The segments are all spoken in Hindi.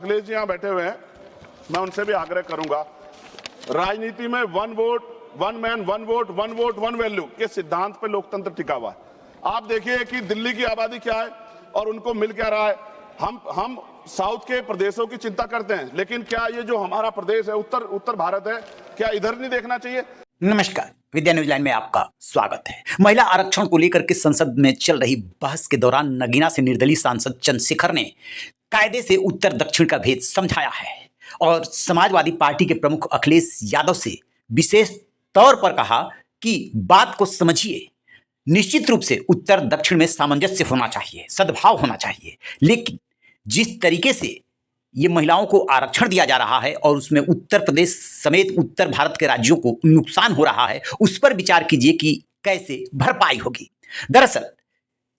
अखिलेश जी यहाँ बैठे हुए हैं, मैं उनसे भी आग्रह करूंगा, राजनीति में one vote one man one vote one value के सिद्धांत पे लोकतंत्र टिका हुआ है। आप देखिए कि दिल्ली की आबादी क्या है और उनको मिल क्या रहा है। हम साउथ के प्रदेशों की चिंता करते हैं, लेकिन क्या ये जो हमारा प्रदेश है उत्तर भारत है, क्या इधर नहीं देखना चाहिए? नमस्कार, विद्या न्यूज लाइन में आपका स्वागत है। महिला आरक्षण को लेकर के संसद में चल रही बहस के दौरान नगीना से निर्दलीय सांसद चंद्रशेखर ने कायदे से उत्तर दक्षिण का भेद समझाया है और समाजवादी पार्टी के प्रमुख अखिलेश यादव से विशेष तौर पर कहा कि बात को समझिए, निश्चित रूप से उत्तर दक्षिण में सामंजस्य होना चाहिए, सद्भाव होना चाहिए, लेकिन जिस तरीके से ये महिलाओं को आरक्षण दिया जा रहा है और उसमें उत्तर प्रदेश समेत उत्तर भारत के राज्यों को नुकसान हो रहा है, उस पर विचार कीजिए कि कैसे भरपाई होगी। दरअसल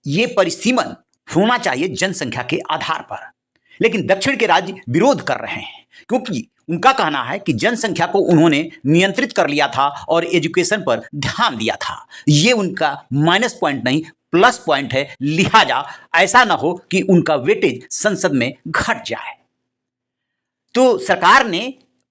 ये परिसीमन होना चाहिए जनसंख्या के आधार पर, लेकिन दक्षिण के राज्य विरोध कर रहे हैं क्योंकि उनका कहना है कि जनसंख्या को उन्होंने नियंत्रित कर लिया था और एजुकेशन पर ध्यान दिया था। ये उनका माइनस पॉइंट नहीं, प्लस पॉइंट है, लिहाजा ऐसा ना हो कि उनका वेटेज संसद में घट जाए। तो सरकार ने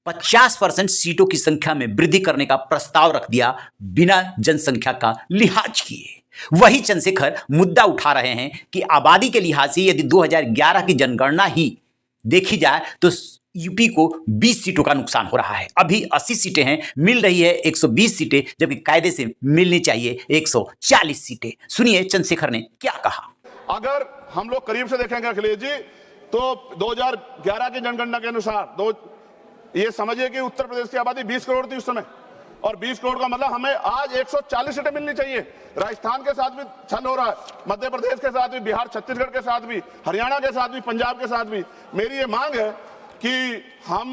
50% सीटों की संख्या में वृद्धि करने का प्रस्ताव रख दिया बिना जनसंख्या का लिहाज किए। वही चंद्रशेखर मुद्दा उठा रहे हैं कि आबादी के लिहाज से यदि 2011 की जनगणना ही देखी जाए तो यूपी को 20 सीटों का नुकसान हो रहा है। अभी 80 सीटें हैं, मिल रही है 120 सीटें, जबकि कायदे से मिलनी चाहिए 140 सीटें। सुनिए चंद्रशेखर ने क्या कहा। अगर हम लोग करीब से देखेंगे अखिलेश जी, तो 2011 की जनगणना के अनुसार ये समझिए कि उत्तर प्रदेश की आबादी 20 करोड़ थी उस समय, और 20 करोड़ का मतलब हमें आज 140 सीटें मिलनी चाहिए। राजस्थान के साथ भी छल हो रहा है, मध्य प्रदेश के साथ भी, बिहार छत्तीसगढ़ के साथ भी, हरियाणा के साथ भी, पंजाब के साथ भी। मेरी ये मांग है कि हम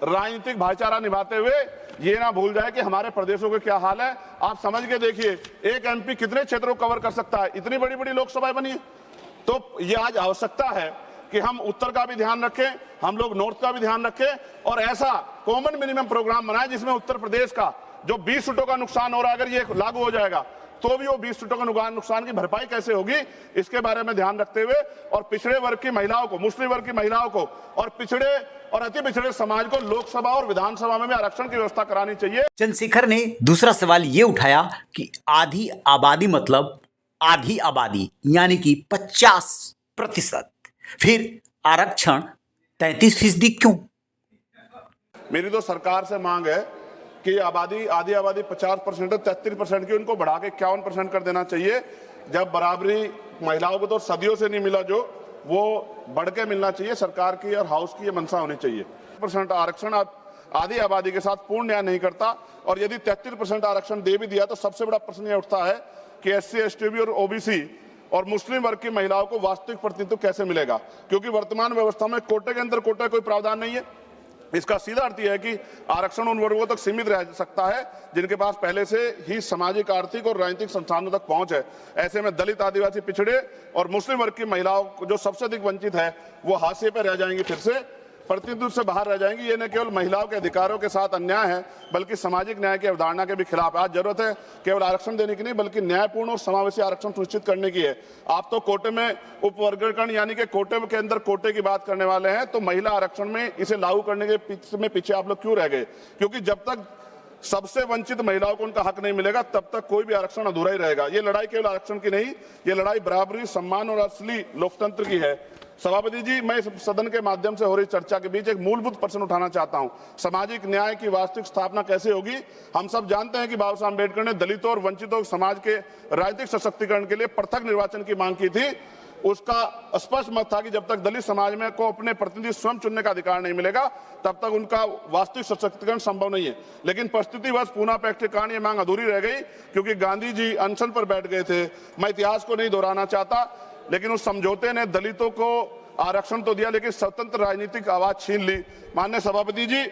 राजनीतिक भाईचारा निभाते हुए ये ना भूल जाए कि हमारे प्रदेशों के क्या हाल है। आप समझ के देखिए, एक एमपी कितने क्षेत्रों को कवर कर सकता है, इतनी बड़ी बड़ी लोकसभाएं बनी है। तो ये आज आवश्यकता है कि हम उत्तर का भी ध्यान रखें, हम लोग नॉर्थ का भी ध्यान रखें और ऐसा कॉमन मिनिमम प्रोग्राम बनाएं जिसमें उत्तर प्रदेश का जो 20 सीटों का नुकसान हो रहा है, अगर ये लागू हो जाएगा तो भी वो 20 सीटों का नुकसान की भरपाई कैसे होगी, इसके बारे में ध्यान रखते हुए और पिछड़े वर्ग की महिलाओं को, मुस्लिम वर्ग की महिलाओं को और पिछड़े और अति पिछड़े समाज को लोकसभा और विधानसभा में आरक्षण की व्यवस्था करानी चाहिए। चंद्रशेखर ने दूसरा सवाल ये उठाया कि आधी आबादी मतलब आधी आबादी यानी कि 50%, फिर आरक्षण 33% क्यों? मेरी तो सरकार से मांग है कि आधी आबादी 50% 33% की, उनको बढ़ा के 51% कर देना चाहिए। जब बराबरी महिलाओं को तो सदियों से नहीं मिला, जो वो बढ़ के मिलना चाहिए। सरकार की और हाउस की ये मंशा होनी चाहिए। % आरक्षण आधी आबादी के साथ पूर्ण न्याय नहीं करता, और यदि 33% आरक्षण दे भी दिया तो सबसे बड़ा प्रश्न यह उठता है कि SC ST और OBC और मुस्लिम वर्ग की महिलाओं को वास्तविक प्रतिनिधित्व कैसे मिलेगा, क्योंकि वर्तमान व्यवस्था में कोटे के अंदर कोटे कोई प्रावधान नहीं है। इसका सीधा अर्थ यह है कि आरक्षण उन वर्गों तक सीमित रह सकता है जिनके पास पहले से ही सामाजिक, आर्थिक और राजनीतिक संसाधनों तक पहुंच है। ऐसे में दलित, आदिवासी, पिछड़े और मुस्लिम वर्ग की महिलाओं जो सबसे अधिक वंचित है, वो हाशिए पर रह जाएंगी, फिर से प्रतिनिधित्व से बाहर रह जाएंगी। ये न केवल महिलाओं के अधिकारों के साथ अन्याय है, बल्कि सामाजिक न्याय की अवधारणा के भी खिलाफ। आज जरूरत है केवल आरक्षण देने की नहीं, बल्कि न्यायपूर्ण और समावेशी आरक्षण सुनिश्चित करने की है। आप तो कोटे में उपवर्गीकरण यानी कि कोटे के अंदर कोटे की बात करने वाले हैं, तो महिला आरक्षण में इसे लागू करने के पीछे आप लोग क्यों रह गए? क्योंकि जब तक सबसे वंचित महिलाओं को उनका हक नहीं मिलेगा, तब तक कोई भी आरक्षण अधूरा ही रहेगा। ये लड़ाई केवल आरक्षण की नहीं, ये लड़ाई बराबरी, सम्मान और असली लोकतंत्र की है। सभापति जी, मैं इस सदन के माध्यम से हो रही चर्चा के बीच एक मूलभूत प्रश्न उठाना चाहता हूं। सामाजिक न्याय की वास्तविक स्थापना कैसे होगी? हम सब जानते हैं कि बाबा साहब अम्बेडकर ने दलितों और वंचितों समाज के राजनीतिक सशक्तिकरण के लिए पृथक निर्वाचन की मांग की थी। उसका स्पष्ट मत था कि जब तक दलित समाज में को अपने प्रतिनिधि स्वयं चुनने का अधिकार नहीं मिलेगा, तब तक उनका वास्तविक सशक्तिकरण संभव नहीं है। लेकिन परिस्थितिवश पूना पैक्ट के कारण ये मांग अधूरी रह गई, क्योंकि गांधी जी अनशन पर बैठ गए थे। मैं इतिहास को नहीं दोहराना चाहता, लेकिन उस समझौते ने दलितों को आरक्षण तो दिया, लेकिन स्वतंत्र राजनीतिक आवाज छीन ली। माननीय सभापति जी,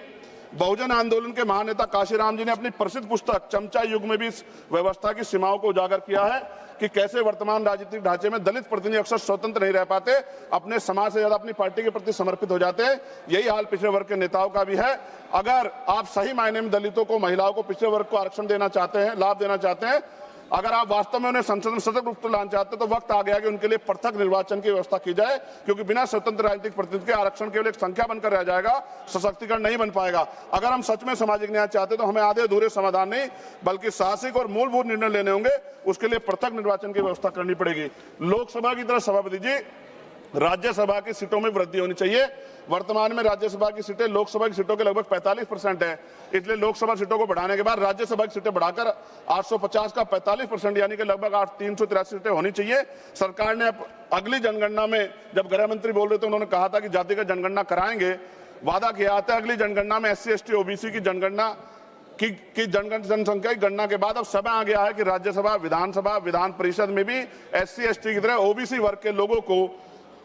बहुजन आंदोलन के महानेता काशीराम जी ने अपनी प्रसिद्ध पुस्तक चमचा युग में भी इस व्यवस्था की सीमाओं को उजागर किया है कि कैसे वर्तमान राजनीतिक ढांचे में दलित प्रतिनिधि अक्सर स्वतंत्र नहीं रह पाते, अपने समाज से ज्यादा अपनी पार्टी के प्रति समर्पित हो जाते हैं। यही हाल पिछड़े वर्ग के नेताओं का भी है। अगर आप सही मायने में दलितों को, महिलाओं को, पिछड़े वर्ग को आरक्षण देना चाहते हैं, लाभ देना चाहते हैं, अगर आप वास्तव में उन्हें संसद में सशक्त रूप से लाना चाहते तो वक्त आ गया कि उनके लिए पृथक निर्वाचन की व्यवस्था की जाए, क्योंकि बिना स्वतंत्र राजनीतिक प्रतिनिधित्व के आरक्षण केवल एक संख्या बनकर रह जाएगा, सशक्तिकरण नहीं बन पाएगा। अगर हम सच में सामाजिक न्याय चाहते तो हमें आधे अधूरे समाधान नहीं बल्कि साहसिक और मूलभूत निर्णय लेने होंगे। उसके लिए पृथक निर्वाचन की व्यवस्था करनी पड़ेगी। लोकसभा की तरह सभापति जी, राज्यसभा की सीटों में वृद्धि होनी चाहिए। वर्तमान में राज्यसभा की सीटें लोकसभा की सीटों के लगभग 45% है, इसलिए लोकसभा सीटों को बढ़ाने के बाद राज्यसभा की सीटें बढ़ाकर 850 का 45% यानी कि लगभग 383 सीटें होनी चाहिए। सरकार ने अगली जनगणना में, जब गृह मंत्री बोल रहे थे उन्होंने कहा था कि जातिगत जनगणना कराएंगे, वादा किया था अगली जनगणना में SC ST OBC की जनगणना की जनसंख्या की गणना के बाद अब समय आ गया है कि राज्यसभा, विधानसभा, विधान परिषद में भी SC ST की तरह OBC वर्ग के लोगों को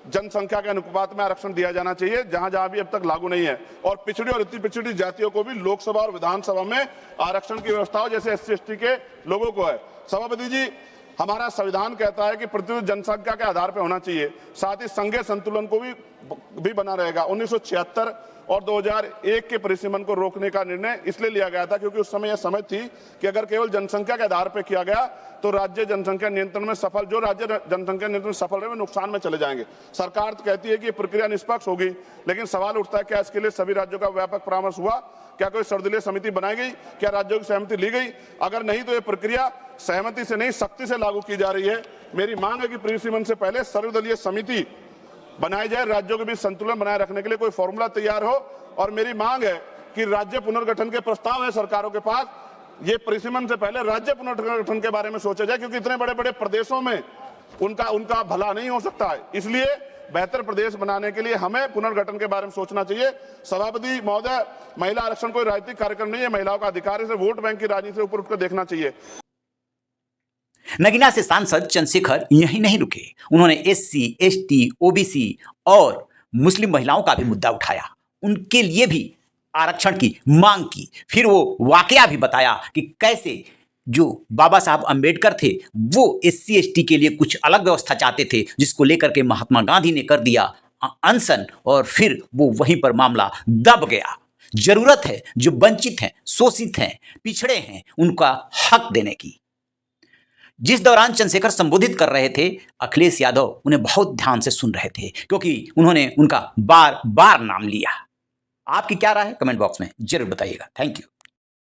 जनसंख्या के अनुपात में आरक्षण दिया जाना चाहिए, जहां जहां भी अब तक लागू नहीं है। और पिछड़ी और अति पिछड़ी जातियों को भी लोकसभा और विधानसभा में आरक्षण की व्यवस्था हो जैसे SC ST के लोगों को है। सभापति जी, हमारा संविधान कहता है कि प्रतिशत जनसंख्या के आधार पर होना चाहिए, साथ ही संघीय संतुलन को भी बना रहेगा। 1976 और 2001 के परिसीमन को रोकने का निर्णय इसलिए लिया गया था क्योंकि उस समय यह समझ थी कि अगर केवल जनसंख्या के आधार पर किया गया तो राज्य जनसंख्या नियंत्रण में सफल, जो राज्य जनसंख्या नियंत्रण में सफल रहे वे नुकसान में चले जाएंगे। सरकार तो कहती है कि ये प्रक्रिया निष्पक्ष होगी, लेकिन सवाल उठता है क्या इसके लिए सभी राज्यों का व्यापक परामर्श हुआ? क्या कोई सर्वदलीय समिति बनाई गई? क्या राज्यों की सहमति ली गई? अगर नहीं तो ये प्रक्रिया सहमति से नहीं सख्ती से लागू की जा रही है। मेरी मांग है कि परिसीमन से पहले सर्वदलीय समिति बनाई जाए, राज्यों के बीच संतुलन बनाए रखने के लिए कोई फॉर्मूला तैयार हो। और मेरी मांग है कि राज्य पुनर्गठन के प्रस्ताव है सरकारों के पास, ये परिसीमन से पहले राज्य पुनर्गठन के बारे में सोचा जाए, क्योंकि इतने बड़े बड़े प्रदेशों में उनका भला नहीं हो सकता है। इसलिए बेहतर प्रदेश बनाने के लिए हमें पुनर्गठन के बारे में सोचना चाहिए। सभापति महोदय, महिला आरक्षण कोई राजनीतिक कार्यक्रम नहीं है, महिलाओं का अधिकार है, इसे वोट बैंक की राजनीति से ऊपर उठकर देखना चाहिए। नगीना से सांसद चंद्रशेखर यहीं नहीं रुके, उन्होंने SC ST OBC और मुस्लिम महिलाओं का भी मुद्दा उठाया, उनके लिए भी आरक्षण की मांग की। फिर वो वाकया भी बताया कि कैसे जो बाबा साहब अंबेडकर थे वो SC ST के लिए कुछ अलग व्यवस्था चाहते थे, जिसको लेकर के महात्मा गांधी ने कर दिया अनशन और फिर वो वहीं पर मामला दब गया। जरूरत है जो वंचित हैं, शोषित हैं, पिछड़े हैं, उनका हक देने की। जिस दौरान चंद्रशेखर संबोधित कर रहे थे, अखिलेश यादव उन्हें बहुत ध्यान से सुन रहे थे क्योंकि उन्होंने उनका बार बार नाम लिया। आपकी क्या राय है कमेंट बॉक्स में जरूर बताइएगा। Thank you.